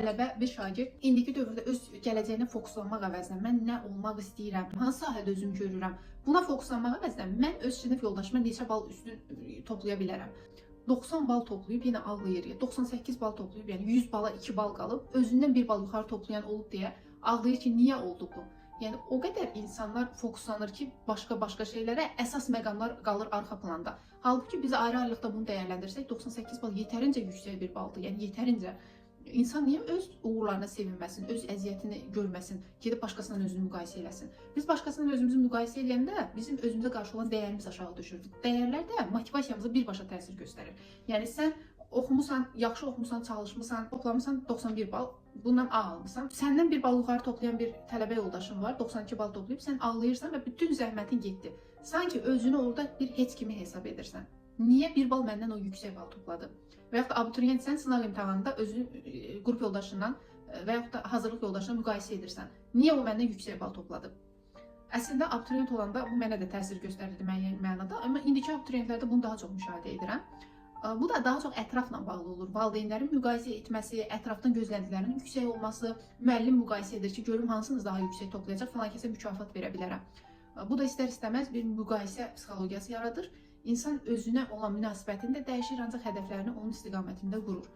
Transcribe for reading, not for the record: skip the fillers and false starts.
Tələbə bir şagird indiki dövrdə öz gələcəyinə fokuslanmaq əvəzinə mən nə olmaq istəyirəm, hansı sahədə özümü görürəm, buna fokuslanmaq əvəzinə mən öz sinif yoldaşıma neçə bal üstün toplaya bilərəm. 90 bal toplayıb yenə ağlayır, 98 bal toplayıb, yəni 100 bala 2 bal qalıb, özündən 1 bal yuxarı toplayan olub deyə ağlayır ki, niyə oldu bu? Yəni o qədər insanlar fokuslanır ki, başqa şeylərə, əsas məqamlar qalır arxa planda. Halbuki biz ayrı-ayrılıqda bunu dəyərləndirsək 98 bal yetərincə yüksək bir baldır. Yəni yetərincə. İnsan niyə öz uğurlarına sevinməsin, öz əziyyətini görməsin, gedib başqasından özünü müqayisə eləsin? Biz başqasından özümüzü müqayisə edəndə bizim özümüzə qarşı olan dəyərimiz aşağı düşür. Dəyərlər də motivasiyamıza birbaşa təsir göstərir. Yəni sən oxumusan, yaxşı oxumusan, çalışmısan, toplamısan 91 bal, bundan A almısan. Səndən 1 bal yuxarı toplayan bir tələbə yoldaşın var, 92 bal toplayıb, sən ağlayırsan və bütün zəhmətin getdi. Sanki özünü orada bir heç kimi hesab edirsən. Niyə 1 bal məndən o yüksək bal topladı? Və yaxud da abituriyentsən, sınav imtahanında özünü qrup yoldaşından və yaxud da hazırlıq yoldaşına müqayisə edirsən. Niyə o məndən yüksək bal topladı? Əslində abituriyent olanda bu mənə də təsir göstərirdi müəyyən mənada, amma indiki abituriyentlərdə bunu daha çox müşahidə edirəm. Bu da daha çox ətrafla bağlı olur. Valideynlərin müqayisə etməsi, ətrafdan gözləntilərinin yüksək olması, müəllim müqayisə edir ki, görüm hansınız daha yüksək toplayacaq, falan kəsə mükafat verə bilərəm. Bu da istər-istəməz bir müqayisə psixologiyası yaradır. İnsan özünə olan münasibətini də dəyişir, ancaq hədəflərini onun istiqamətində qurur.